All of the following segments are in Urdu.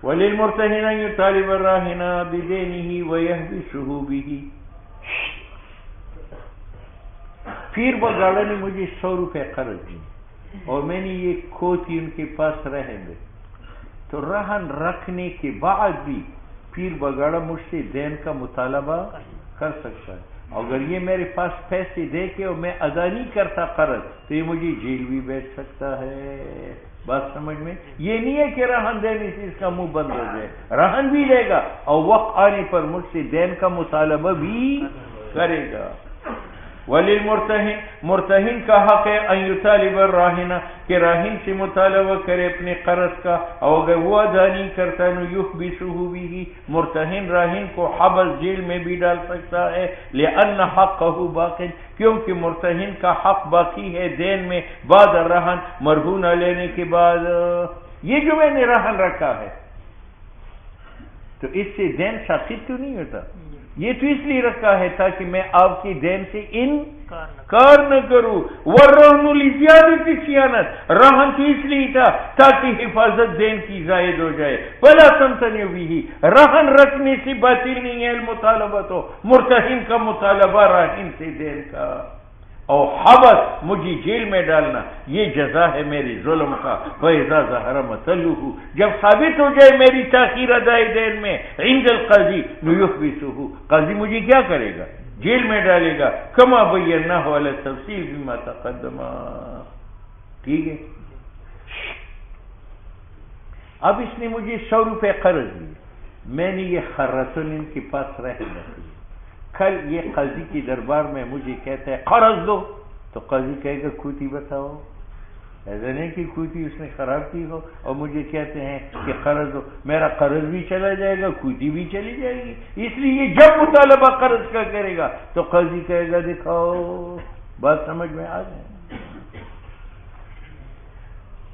وللمرتهن ان يطالب الراهن بدينه ويحبسه به. پیر بگاڑا نے مجھے 100 روپے قرض دی اور میں نے یہ کھوتی ان کے پاس رہن دے، تو رہن رکھنے کے بعد بھی پیر بگاڑا مجھ سے دین کا مطالبہ کر سکتا ہے. اگر یہ میرے پاس پیسے دے کے اور میں ادا نہیں کرتا قرض تو یہ مجھے جیل بھی بیٹھ سکتا ہے. بات سمجھ میں؟ یہ نہیں ہے کہ رہن دینے سے اس کا منہ بند ہو جائے، رہن بھی لے گا اور وقت آنے پر مجھ سے دین کا مطالبہ بھی کرے گا. وللمرتہن، مرتہن کا حق ہے ان یطالب الراہن، کہ راہن سے مطالبہ کرے اپنے قرض کا، اور اگر وہ ادا نہیں کرتا نو یحبسہ بھی، مرتہن راہن کو حبس جیل میں بھی ڈال سکتا ہے. لأن حقہ باقی، کیونکہ مرتہن کا حق باقی ہے دین میں بعد الرہن، مرہونہ لینے کے بعد. یہ جو میں نے رہن رکھا ہے تو اس سے دین ساقط تو نہیں ہوتا، یہ تو اس لیے رکھا ہے تاکہ میں آپ کی دین سے انکار نہ کروں. والرہن لزیادۃ صیانت، رہن تو اس لیے تھا تاکہ حفاظت دین کی زائد ہو جائے. فلا تمتنع به، رہن رکھنے سے باطل نہیں ہے المطالبہ، تو مرتہن کا مطالبہ راہن سے دین کا، اور حبس مجھے جیل میں ڈالنا یہ جزا ہے میری ظلم کا. فإذا ظہر مثلہ، جب ثابت ہو جائے میری تاخیر ادائی دین میں عند القاضی یحبسہ، قاضی مجھے کیا کرے گا؟ جیل میں ڈالے گا. کما بیناہ علی التفصیل بما تقدم. ٹھیک ہے. اب اس نے مجھے 100 روپے قرض دیے، میں نے یہ خرتن ان کے پاس رہ دی. کل یہ قاضی کی دربار میں مجھے کہتا ہے قرض دو، تو قاضی کہے گا کھوتی بتاؤ. ایسا نہیں کہ کھوتی اس نے خراب کی ہو اور مجھے کہتے ہیں کہ قرض دو، میرا قرض بھی چلا جائے گا، کھوتی بھی چلی جائے گی. اس لیے جب مطالبہ قرض کا کرے گا تو قاضی کہے گا دکھاؤ. بات سمجھ میں آ جائے.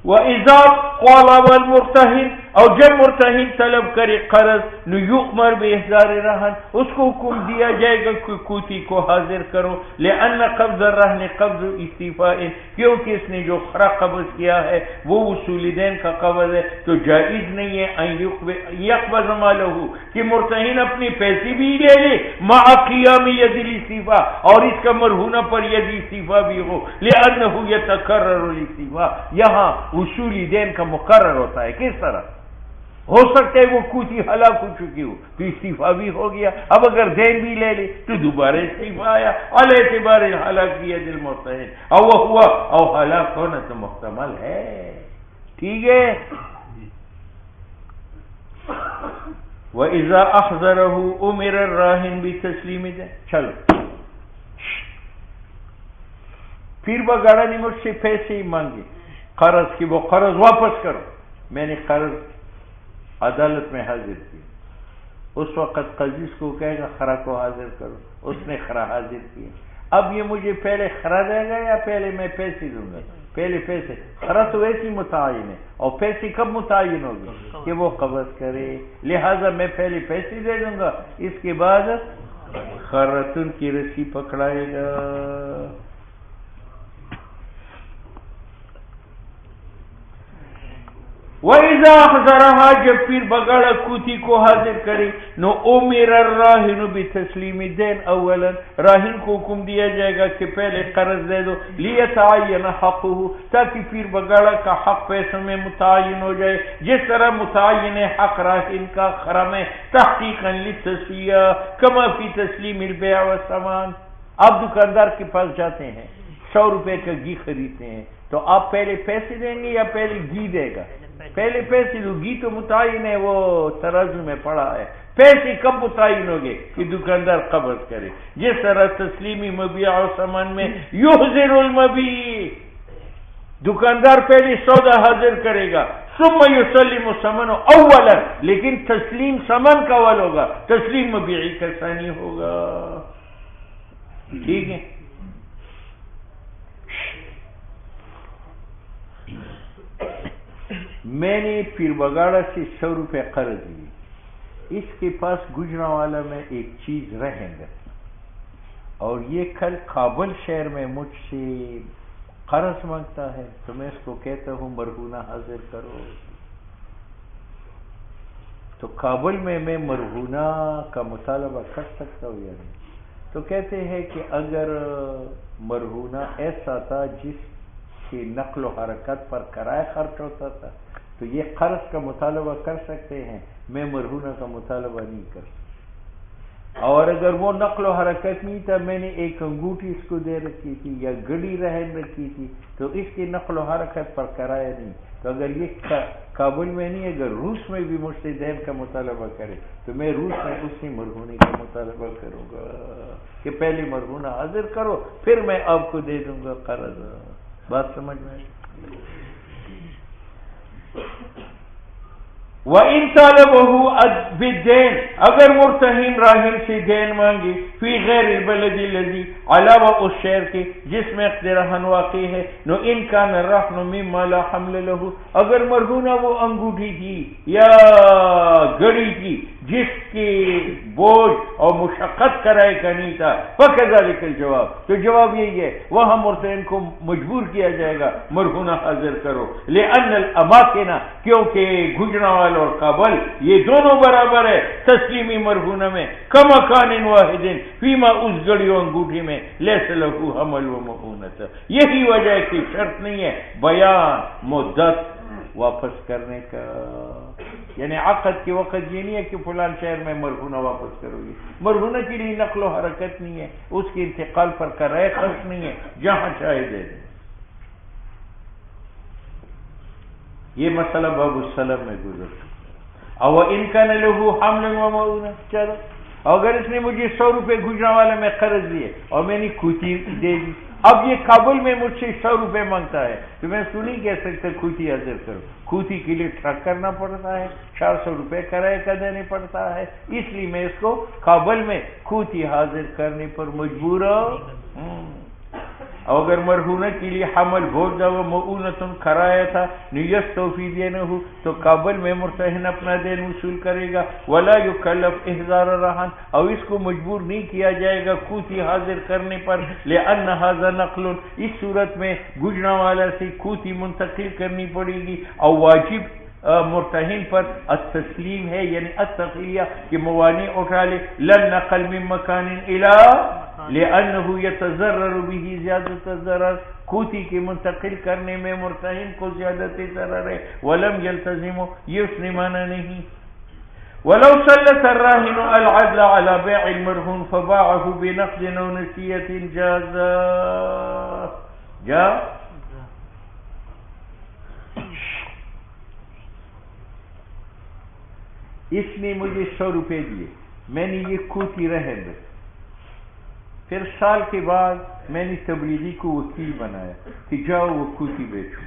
وَإِذَا طَلَبَ الْمُرْتَهِنُ، اور جب مرتہن طلب کرے قرض نو یؤمر بإحضار رہن، اس کو حکم دیا جائے گا کہ کوتی کو حاضر کرو. لأن قبض الرہن قبض استیفاء، کیونکہ اس نے جو خرا قبض کیا ہے وہ وصول دین کا قبض ہے، تو جائز نہیں ہے ان یقبض مالہ، کہ مرتہن اپنے پیسے بھی لے لے مع قیام ید الاستیفاء، اور اس کا مرہونہ پر ید استیفاء بھی ہو. لأنہ یتکرر الاستیفاء، یہاں وصول دین کا مقرر ہوتا ہے. کس طرح ہو سکتا ہے وہ کوتی ہلاک ہو چکی ہو تو استعفیٰ بھی ہو گیا، اب اگر دین بھی لے لے تو دوبارہ استعفیٰ آیا. علی اعتبار ہلاکیت المرتہن، او ہوا او ہلاک ہونا تو محتمل ہے. ٹھیک ہے. وَإِذَا أَحْضَرَهُ أُمِرَ الرَّاهِنُ بِتَسْلِيمِ دَيْنِ. چلو، پھر بگاڑا نے مجھ سے پیسے ہی مانگے قرض کی، وہ قرض واپس کرو. میں نے قرض عدالت میں حاضر کیا. اس وقت قاضی کو کہے گا خرا کو حاضر کرو، اس نے خرا حاضر کیا. اب یہ مجھے پہلے خرا دے گا یا پہلے میں پیسے دوں گا؟ پہلے پیسے. خرا تو ویسی متعین ہے، اور پیسے کب متعین ہوگی؟ کہ وہ قبض کرے. لہذا میں پہلے پیسے دے دوں گا، اس کے بعد خرتن کی رسی پکڑائے گا. وَإِذَا أَحْضَرَهَا، جب پھر بگاڑا کوتی کو حاضر کرے نو أُمِرَ الرَّاهِنُ بِتَسْلِيمِ الدَّيْنِ اولا، راہن کو حکم دیا جائے گا کہ پہلے قرض دے دو. لِيَتَعَيَّنَ حَقُّهُ، تاکہ پھر بگاڑا کا حق پیسوں میں متعین ہو جائے، جس طرح متعین حق راہن کا خرا میں تحقیقا للتسویہ کما فی تسلیم البیع والثمان. آپ دکاندار کے پاس جاتے ہیں، 100 روپے کا گھی خریدتے ہیں، تو آپ پہلے پیسے دیں گے یا پہلے گھی دے گا؟ پہلے پیسے دو. گھی تو متعین ہے، وہ ترازو میں پڑا ہے. پیسے کب متعین ہوگے؟ کہ دکاندار قبض کرے. جس طرح تسلیمی مبیع و ثمن میں یحضر المبیع، دکاندار پہلے سودا حاضر کرے گا، ثم یسلم ثمن اولا، لیکن تسلیم ثمن کا اول ہوگا، تسلیم مبیعی کا ثانی ہوگا. ٹھیک ہے. میں نے پیر بگاڑا سے 100 روپے قرض لیے. اس کے پاس گجرا والا میں ایک چیز رہیں گا، اور یہ کل کابل شہر میں مجھ سے قرض مانگتا ہے، تو میں اس کو کہتا ہوں مرہونہ حاضر کرو. تو کابل میں مرہونہ کا مطالبہ کر سکتا ہوں یا نہیں؟ تو کہتے ہیں کہ اگر مرہونہ ایسا تھا جس کی نقل و حرکت پر کرایہ خرچ ہوتا تھا تو یہ قرض کا مطالبہ کر سکتے ہیں، میں مرہونہ کا مطالبہ نہیں کر سکتا۔ اور اگر وہ نقل و حرکت نہیں تھا، میں نے ایک انگوٹھی اس کو دے رکھی تھی یا گڑی رہن رکھی تھی، تو اس کی نقل و حرکت پر کرایہ نہیں۔ تو اگر یہ کابل میں نہیں، اگر روس میں بھی مجھ سے دین کا مطالبہ کرے تو میں روس میں اسی مرہونے کا مطالبہ کروں گا کہ پہلے مرہونہ حاضر کرو، پھر میں آپ کو دے دوں گا قرض۔ بات سمجھ میں؟ وَإِن طَالَبَهُ بِالدَّيْنِ، اگر مرتہن راہن سے دین مانگے، فی غیر البلد الذی، علاوہ اس شہر کے جس میں عقد رہن واقع ہے، نو ان کان الرہن مما لا حمل له، اگر مرہونہ وہ انگوٹھی تھی یا گڑی تھی جس کی بوجھ اور مشقت کرائے کا نہیں تھا، فکذالک الجواب، تو جواب یہی ہے وہاں مرتہن کو مجبور کیا جائے گا مرہونہ حاضر کرو، لأن الاماکن، کیونکہ گجرانوال اور کابل یہ دونوں برابر ہے تسلیمی مرہونہ میں، کمکان واحد فیما، اس گڑی و انگوٹھی میں، لیس لہو حمل و مؤونۃ، یہی وجہ ہے کہ شرط نہیں ہے بیان مدت واپس کرنے کا، یعنی عقد کے وقت یہ نہیں ہے کہ فلان شہر میں مرہونہ واپس کرو گی، مرہونہ کے لیے نقل و حرکت نہیں ہے، اس کے انتقال پر کرائے خرچ نہیں ہے، جہاں چاہے دے دیں۔ یہ مسئلہ باب السلام میں گزر چکا۔ او ان کان له حمل و مؤونہ، چلو اگر اس نے مجھے 100 روپے گجرانوالے میں قرض دیے اور میں نے کھوتی دے دی، اب یہ کابل میں مجھ سے 100 روپے مانگتا ہے تو میں اس کو نہیں کہہ سکتا کھوتی حاضر کرو، کھوتی کے لیے ٹرک کرنا پڑتا ہے، 400 روپے کرایہ کا دینے پڑتا ہے، اس لیے میں اس کو کابل میں کھوتی حاضر کرنے پر مجبور ہوں۔ اگر مرہونہ کے لیے حمل بہت زیادہ مؤونتن کرایا تھا، نیت توفی دینا ہو تو کابل میں مرتہن اپنا دین وصول کرے گا، ولا یکلف احضار رہن، اور اس کو مجبور نہیں کیا جائے گا کھوتی حاضر کرنے پر، لأن ھذا نقل، اس صورت میں گجرا والا سے کھوتی منتقل کرنی پڑے گی، اور واجب مرتہن پر التسلیم ہے، یعنی التقلیہ کہ موانع اٹھا لے، لن نقل من مکان الى، لأنه يتضرر به زیادت الضرر، کھوتی کے منتقل کرنے میں مرتہن کو زیادت ضرر ہے، ولم يلتزم، یہ اس نے مانا نہیں۔ ولو سلط الراہن العدل على بيع المرهون فباعه بنقد او نسیۃ جاز، اس نے مجھے 100 روپے دیے، میں نے یہ کھوتی رہن رکھی، پھر سال کے بعد میں نے تبلیغی کو وکیل بنایا کہ جاؤ وہ کھوتی بیچو،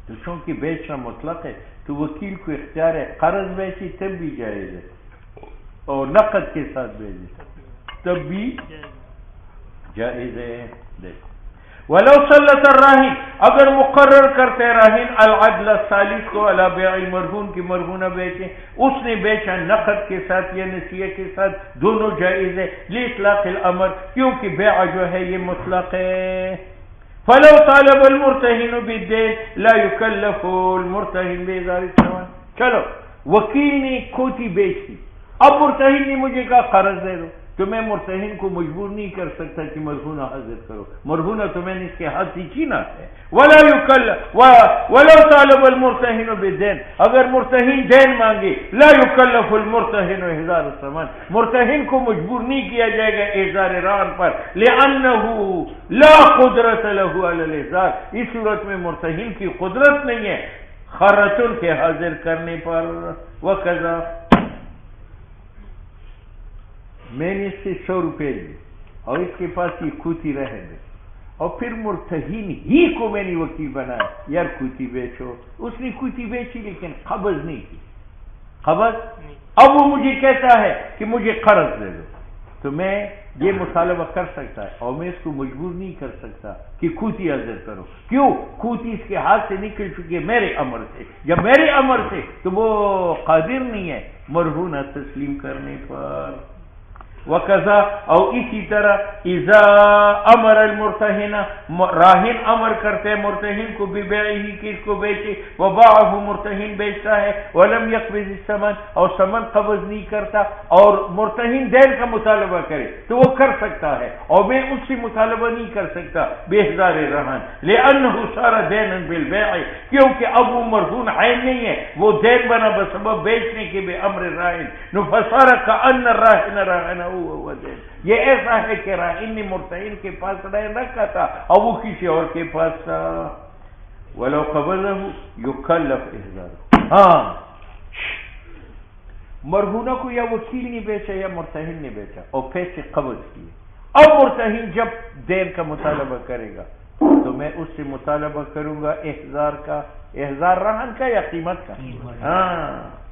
تو چونکہ بیچنا مطلق ہے تو وکیل کو اختیار ہے، قرض بیچی تب بھی جائز ہے اور نقد کے ساتھ بیچے تب بھی جائز ہے۔ دیکھو ولو سلط الراہن، اگر مقرر کرتے راہن العدل ثالث کو علی بیع المرہون کی مرہونہ بیچے، اس نے بیچا نقد کے ساتھ یا نسیہ کے ساتھ، دونوں جائز ہے، لاطلاق الامر، کیونکہ بیع جو ہے یہ مطلق ہے۔ فلو طالب المرتہن بالدین لا یکلف المرتہن بإحضار الثمن، چلو وکیل نے کھوتی بیچ دی، اب مرتہن نے مجھے کہا قرض دے دو، تو میں مرتہن کو مجبور نہیں کر سکتا کہ مرہونہ حاضر کرو، مرہونہ تو میں نے اس کے ہاتھ سے چھینا ہے۔ ولا یکلف ولو طالب المرتہن بالدین، اگر مرتہن دین مانگے، لا یکلف المرتہن احضار الثمن، مرتہن کو مجبور نہیں کیا جائے گا احضار رہن پر، لأنه لا قدرت له علی الاحضار، اس صورت میں مرتہن کی قدرت نہیں ہے خرطن کے حاضر کرنے پر۔ وکذا، میں نے اس سے 100 روپے لیے اور اس کے پاس یہ کھوتی رہ گئی، اور پھر مرتہن ہی کو میں نے وکیل بنایا، یار کھوتی بیچو، اس نے کھوتی بیچی لیکن قبض نہیں کی، قبض، اب وہ مجھے کہتا ہے کہ مجھے قرض دے دو، تو میں یہ مطالبہ کر سکتا ہے اور میں اس کو مجبور نہیں کر سکتا کہ کھوتی حاضر کرو، کیوں؟ کھوتی اس کے ہاتھ سے نکل چکی ہے میرے امر سے، جب میرے امر سے تو وہ قادر نہیں ہے مرہونہ تسلیم کرنے پر۔ وکذا او اسی طرح اذا امر المرتہن راہن امر کرتے ہیں مرتہن کو ببیعہ کہ اس کو بیچے وباعہ مرتہن بیچتا ہے ولم یقبض الثمن اور ثمن قبض نہیں کرتا اور مرتہن دین کا مطالبہ کرے تو وہ کر سکتا ہے اور میں اس سے مطالبہ نہیں کر سکتا باحضار رہن لأنہ صار دینا بالبیع کیونکہ اب وہ مرہون عین نہیں ہے وہ دین بنا بسبب بیچنے کے بے امر راہن فصار کأن الراہن راہن یہ ایسا ہے کہ راہن نے مرتہن کے پاس رہن رکھا تھا اور وہ کسی اور کے پاس تھا ولو قبضہ یکلف احضار ہاں مرہونہ کو یا وکیل نے بیچا یا مرتہن نے بیچا اور پیسے قبض کیے اب مرتہن جب دین کا مطالبہ کرے گا تو میں اس سے مطالبہ کروں گا احضار کا احضار رہن کا یا قیمت کا ہاں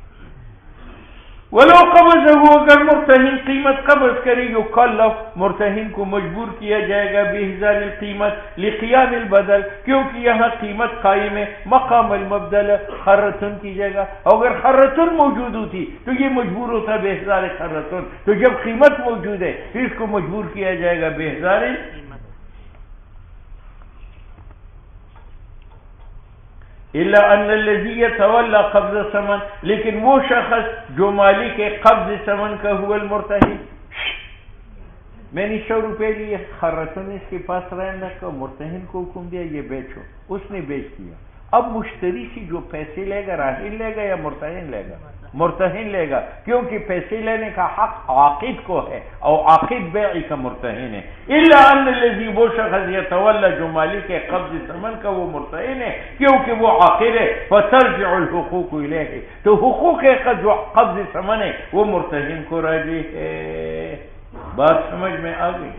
ولو قبضہ اگر مرتہن قیمت قبض کرے یکلف مرتہن کو مجبور کیا جائے گا باحضار القیمت لقیام البدل کیونکہ یہاں قیمت قائم ہے مقام المبدل خرتن کی جگہ اگر خرتن موجود ہوتی تو یہ مجبور ہوتا باحضار خرتن تو جب قیمت موجود ہے تو اس کو مجبور کیا جائے گا باحضار الا ان الذي يتولى قبض الثمن لیکن وہ شخص جو مالک ہے قبض ثمن کا هو المرتہن میں نے 100 روپے لیے خرتن اس کے پاس رہنے کا مرتہن کو حکم دیا یہ بیچو اس نے بیچ دیا اب مشتری سے جو پیسے لے گا راہن لے گا یا مرتہن لے گا مرتہن لے گا کیونکہ پیسے لینے کا حق عاقد کو ہے اور عاقد بیعی کا مرتہن ہے الا ان الذي وہ شخص یتولی جو مالک ہے قبض ثمن کا وہ مرتہن ہے کیونکہ وہ عاقد ہے فترجع الحقوق الیہ تو حقوق جو قبض ثمن ہے وہ مرتہن کو راجع ہے بات سمجھ میں آ گئی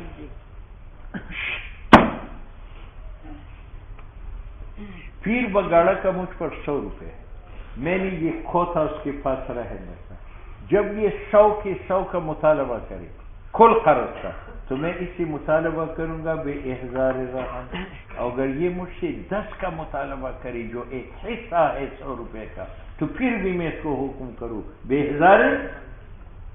پیر بگاڑا کا مجھ پر 100 روپے میں نے یہ کھوتا اس کے پاس رہنے کا جب یہ 100 کے 100 کا مطالبہ کرے کل قرض کا تو میں اس سے مطالبہ کروں گا بے احضار رہن اگر یہ مجھ سے 10 کا مطالبہ کرے جو ایک حصہ ہے 100 روپے کا تو پھر بھی میں اس کو حکم کروں بے احضار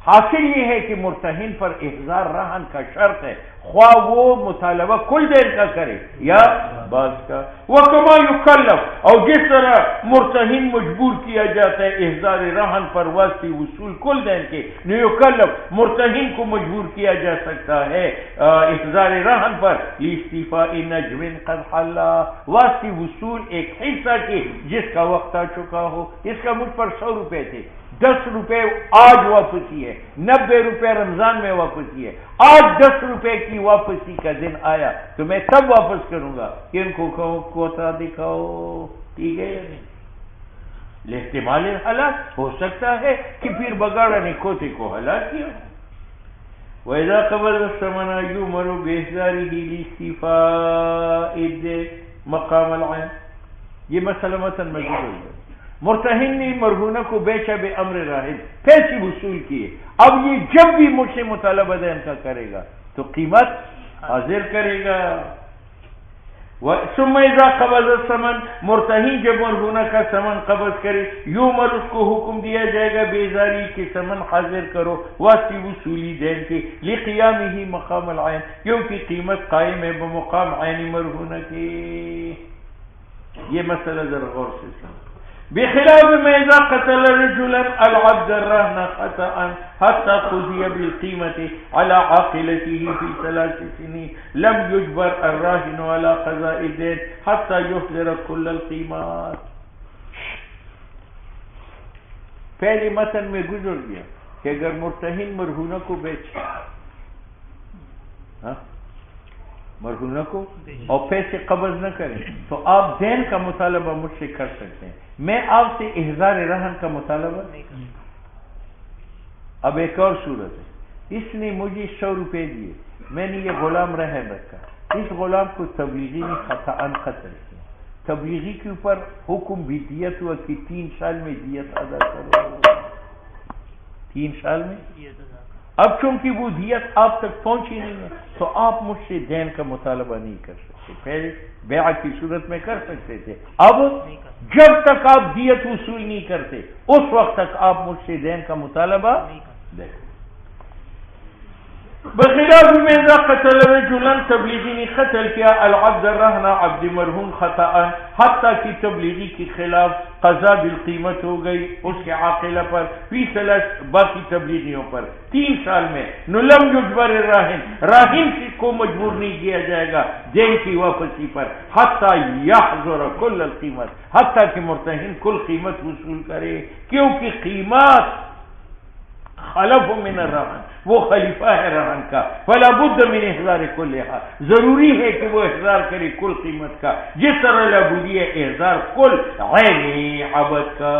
حاصل یہ ہے کہ مرتہن پر احضار رہن کا شرط ہے خواہ وہ مطالبہ کل دین کا کرے یا بعض کا وَكَمَا يُكَلَّفْ اور جس طرح مرتہن مجبور کیا جاتا ہے احضار رہن پر واسطی وصول کل دین کے یُكَلَّفْ مرتہن کو مجبور کیا جا سکتا ہے احضار رہن پر لِاسْتِفَاءِ نَجْمٍ قَدْ حَلَّا واسطی وصول ایک حصہ کے جس کا وقت آ چکا ہو اس کا مجھ پر 100 روپے تھے 10 روپے آج واپسی ہے 90 روپے رمضان میں واپسی ہے آج 10 روپے کی واپسی کا دن آیا تو میں تب واپس کروں گا کہ ان کو کہو کوتا دکھاؤ ٹھیک ہے یا نہیں احتمال ہلاک ہو سکتا ہے کہ پھر بگاڑا نے کوتے کو ہلاک کیا وَإِذَا قَبَضَ الثَّمَنَ يُؤْمَرُ بِإِحْضَارِهِ لِاسْتِفَاءِ الدَّيْنِ مقام العین یہ مسئلہ مثلا مجبور ہو گیا مرتہن نے مرہونہ کو بیچا بے امر راہن پیسے وصول کیے اب یہ جب بھی مجھ سے مطالبہ دین کا کرے گا تو قیمت حاضر کرے گا ثم اذا قبض الثمن مرتہن جب مرہونہ کا ثمن قبض کرے یومر اس کو حکم دیا جائے گا بیزاری کے ثمن حاضر کرو واسطی وصولی دین کے لقیامہ مقام العین کیونکہ قیمت قائم ہے بمقام عین مرہونہ کے یہ مسئلہ ذرا غور سے سمجھ بخلاف ما اذا قتل رجلا العبد الرهن خطأ حتى قضي بالقيمة على عاقلته في 3 سنين لم يجبر الراهن على قضاء الدين حتى يحضر كل القيمات پہلے متن میں گزر گیا کہ اگر مرتہن مرہونہ کو بیچے مرہونہ کو اور پیسے قبض نہ کریں تو آپ دین کا مطالبہ مجھ سے کر سکتے ہیں میں آپ سے احضار رہن کا مطالبہ نہیں کر سکتا اب ایک اور صورت ہے اس نے مجھے 100 روپے دیے میں نے یہ غلام رہن رکھا اس غلام کو تبلیغی نے خطأً قتل کیا تبلیغی کے اوپر حکم بھی دیت ہوا کہ 3 سال میں دیت ادا کرو 3 سال میں اب چونکہ وہ دیت آپ تک پہنچی نہیں ہے تو آپ مجھ سے دین کا مطالبہ نہیں کر سکتے پہلے بیع کی صورت میں کر سکتے تھے اب جب تک آپ دیت وصول نہیں کرتے اس وقت تک آپ مجھ سے دین کا مطالبہ نہیں کرتے بخلاف میں اذا قتل رجلا تبلیغی نے قتل کیا العبد رہنا عبد مرہون خطأ حتیٰ کی تبلیغی کے خلاف قضا بالقیمت ہو گئی اس کے عاقلہ پر فی ثلاث باقی تبلیغیوں پر 3 سال میں نلم یجبر الراہن راہن کو مجبور نہیں کیا جائے گا دین کی واپسی پر حتیٰ یحضر کل القیمت حتیٰ کہ مرتہن کل قیمت وصول کرے کیونکہ قیمت خلف من الرہن وہ خلیفہ ہے رہن کا فلا بد من احضار کلھا ضروری ہے کہ وہ احضار کرے کل قیمت کا جس طرح لابودی ہے احضار کل عین عبد کا.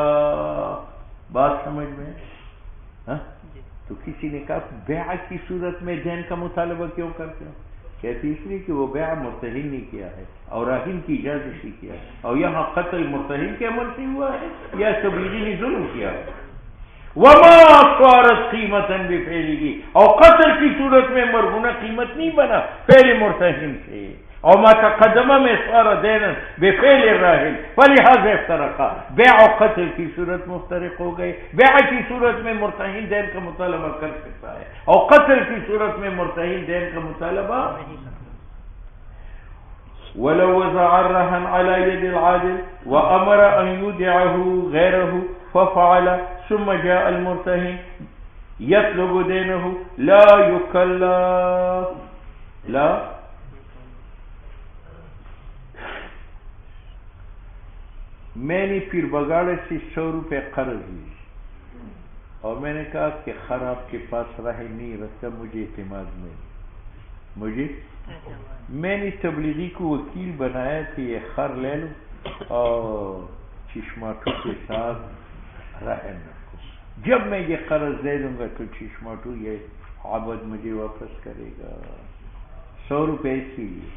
بات سمجھ میں ہاں؟ تو کسی نے کہا بیع کی صورت میں دین کا مطالبہ کیوں کرتے ہیں؟ کہتے اس لیے کہ وہ بیع مرتہن نے کیا ہے اور راہن کی اجازت سے کیا ہے اور یہاں قتل مرتہن کے عمل سے ہوا ہے یا تبلیغی نے ظلم کیا ہے. وما صارت قیمتاً بفعلہ اور قتل کی صورت میں مرہونہ قیمت نہیں بنا فعل مرتہن سے اور ما تقدمہ میں صار دینا بفعل الراہن فلہذا افترقا بیع و قتل کی صورت مفترق ہو گئے. بیع کی صورت میں مرتہن دین کا مطالبہ کر سکتا ہے اور قتل کی صورت میں مرتہن دین کا مطالبہ ولو وضع الرهن على يد العادل وأمر أن يودعه غيره ففعل ثم جاء المرتهن يطلب دينه لا يكلف لا میں نے پیر بگاڑے سے 100 روپے قرض لی اور میں نے کہا کہ خر آپ کے پاس راہ نہیں رکھتا مجھے اعتماد نہیں مجھے میں نے تبلیغی کو وکیل بنایا کہ یہ خر لے لو اور چشماٹو کے ساتھ رہن رکھو جب میں یہ قرض دے دوں گا تو چشماٹو یہ عبد مجھے واپس کرے گا 100 روپے اسی لیے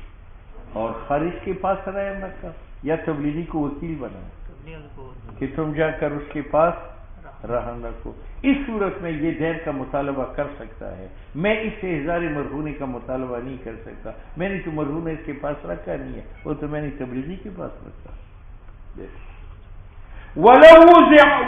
اور خر اس کے پاس رہن رکھا یا تبلیغی کو وکیل بنایا کہ تم جا کر اس کے پاس رہن رکھو. اس صورت میں یہ دین کا مطالبہ کر سکتا ہے. میں اس سے احضار مرہونے کا مطالبہ نہیں کر سکتا میں نے تو مرہونے اس کے پاس رکھا نہیں ہے وہ تو میں نے تبلیغی کے پاس رکھا. وَلَوْ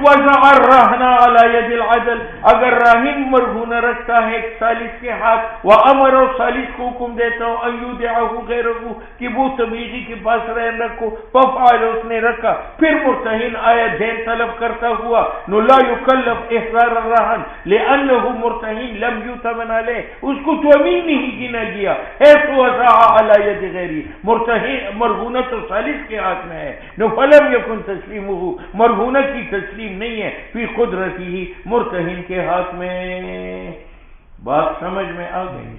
وَزَعَ الرَّهْنَ عَلَى يَدِ الْعَدْلِ اگر راہن مرہونہ رکھتا ہے ایک ثالث کے ہاتھ وَأَمَرَ ثالث کو حکم دیتا ہوں أَن يُودِعَهُ غَيْرَهُ کہ وہ تبلیغی کے پاس رہن رکھو فَفَعَلَ اس نے رکھا پھر مرتہن آیا دین طلب کرتا ہوا نو لا يُكَلَّفْ إِحْضَارَ الرَّهْنِ لِأَنَّهُ مرتہن لم يُؤْتَمَنْ عَلَيْهِ اس کو تو امین نہیں گنا گیا حيث وزع على يد غيره مرتہن مرہونہ تو ثالث کے ہاتھ میں ہے نو فلم يكن تسلیمه مرہونہ کی تسلیم نہیں ہے فی قدرتی ہی مرتہن کے ہاتھ میں. بات سمجھ میں آ گئی؟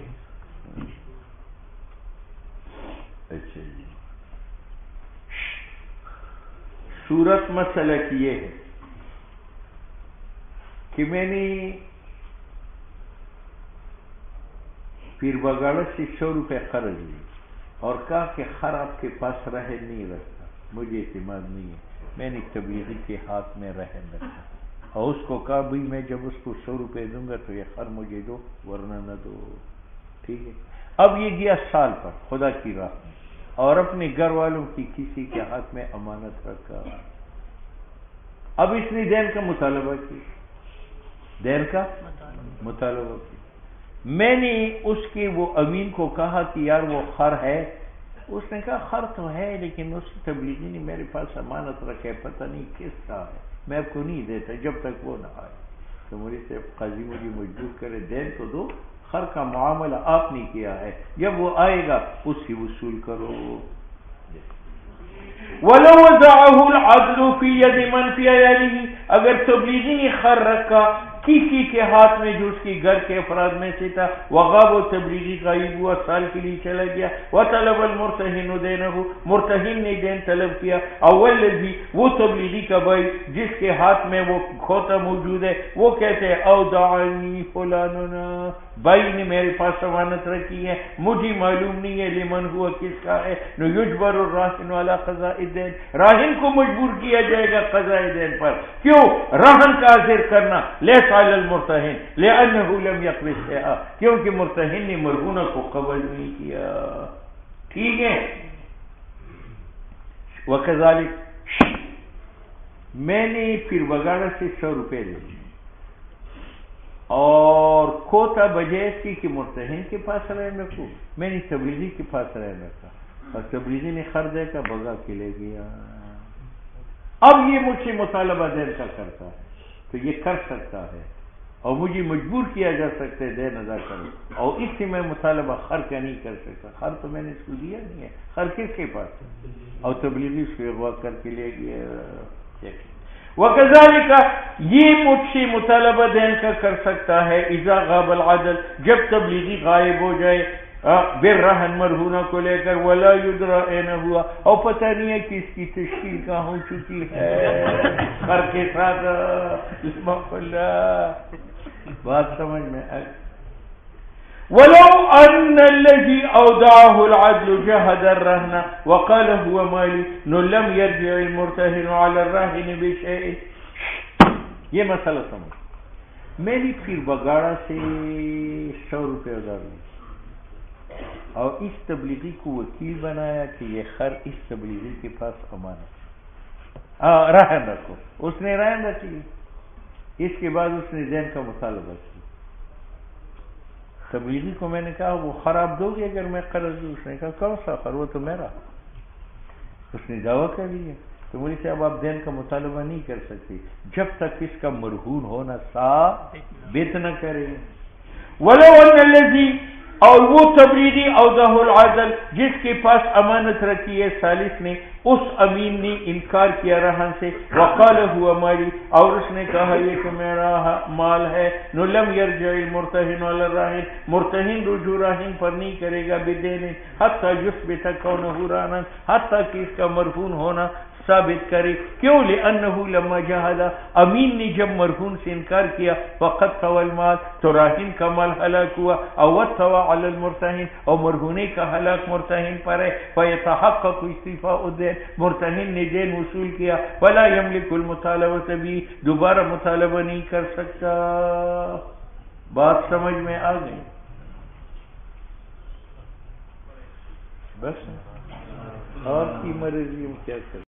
اچھا جی صورت مسئلہ کی یہ ہے کہ میں نے پیر بگاڑا سے 100 روپے قرض لی اور کہا کہ خر آپ کے پاس رہے نہیں رکھتا مجھے اعتماد نہیں ہے میں نے تبلیغی کے ہاتھ میں رہن رکھا اور اس کو کہا بھائی میں جب اس کو 100 روپے دوں گا تو یہ خر مجھے دو ورنہ نہ دو. ٹھیک ہے. اب یہ گیا سال پر خدا کی راہ میں اور اپنے گھر والوں کی کسی کے ہاتھ میں امانت رکھا. اب اس نے دین کا مطالبہ کیا دین کا مطالبہ کیا. میں نے اس کے وہ امین کو کہا کہ یار وہ خر ہے اس نے کہا خر تو ہے لیکن اس تبلیغی نے میرے پاس امانت رکھے پتہ نہیں کس کا ہے میں آپ کو نہیں دیتا جب تک وہ نہ آئے. تو مجھے سے قاضی مجھے مجبور کرے دین تو دو خر کا معاملہ آپ نے کیا ہے جب وہ آئے گا اس سے وصول کرو. وَلَوْ وَزَعَهُ الْعَدْلُ فِي يَدِ مَنْ فِي عَيَالِهِ اگر تبلیغی نے خر رکھا کسی کے ہاتھ میں جو اس کے گھر کے افراد میں سے تھا وغاب و تبلیغی غائب ہوا سال کے لیے چلا گیا وطلب المرتہن دینہ مرتہن نے دین طلب کیا اول لذی وہ تبلیغی کا بھائی جس کے ہاتھ میں وہ کھوتا موجود ہے وہ کہتے ہیں اودعنی فلاننا بھائی نے میرے پاس امانت رکھی ہے مجھے معلوم نہیں ہے لمن ہوا کس کا ہے نو یجبر الراہن علی قضاء الدین راہن کو مجبور کیا جائے گا قضاء دین پر. کیوں راہن کا حاضر کرنا لیس علی المرتہن لأنه لم يقبل شیئا کیونکہ مرتہن نے مرہونہ کو قبول نہیں کیا. ٹھیک ہے. وکذالک میں نے پیر بگاڑا سے 100 روپے لے اور کوتا بجائز کی کہ مرتہن کے پاس رہنے کو، میں نے تبلیغی کے پاس رہنے کا، اور تبلیغی نے خریدے کا بگا کے لے گیا. اب یہ مجھ سے مطالبہ دین کا کرتا ہے تو یہ کر سکتا ہے، اور مجھے مجبور کیا جا سکتا ہے دین ادا کرو، اور اس سے میں مطالبہ خر کا نہیں کر سکتا. خر تو میں نے اس کو دیا نہیں ہے، خر کس کے پاس ہے؟ اور تبلیغی اس کو اغوا کر کے لے گیا. وَكَذَلِكَ یہ مجھ سے مطالبہ دین کا کر سکتا ہے اذا غاب العدل، جب تبلیغی غائب ہو جائے بالرہن مرہونہ کو لے کر، ولا یدرا این ہوا، اور پتہ نہیں ہے کہ اس کی تشکیل کہاں ہو چکی ہے خر کے ساتھ. بات سمجھ میں آئی. ولو ان الذي اودعه العدل جهد الرهن وقال هو مالي لم يرجع المرتهن على الراهن بشيء. یہ مسئلہ سمجھ. میں نے پھر بگاڑا سے 100 روپے ادھار لی اور اس تبلیغی کو وکیل بنایا کہ یہ خر اس تبلیغی کے پاس امانت رہن رکھو. اس نے رہن رکھی. اس کے بعد اس نے دین کا مطالبہ کیا. تبلیغی کو میں نے کہا وہ خر آپ دو گے اگر میں قرض دوں؟ اس نے کہا کون سا خر، وہ تو میرا. اس نے دعویٰ کر لیا. تو مجھے صاحب آپ دین کا مطالبہ نہیں کر سکتے جب تک اس کا مرہون ہونا ثابت نہ کرے. ولو ان الذی، اور وہ تبلیغی اوضاح العدل جس کے پاس امانت رکھی ہے ثالث نے، اس امین نے انکار کیا رہن سے، وقال ہوا مالی، اور اس نے کہا یہ کہ میرا مال ہے، لم یرجع المرتہن علی الراہن، مرتہن رجوع راہن پر نہیں کرے گا بدین حتی یثبت کونہ راہنا، حتی کہ اس کا مرہون ہونا ثابت کرے. کیوں؟ لأنه لما جہد، امین نے جب مرہون سے انکار کیا، فقد طوى المال، تو راہن کا مال ہلاک ہوا، او وطوى علی المرتہن، اور مرہونے کا ہلاک مرتہن پر ہے. فیتحقق استیفاء الدین، مرتہن نے دین وصول کیا، ولا یملک المطالبہ بھی، دوبارہ مطالبہ نہیں کر سکتا. بات سمجھ میں آ گئی؟ بس اور کی مرضی ہم کیا کریں.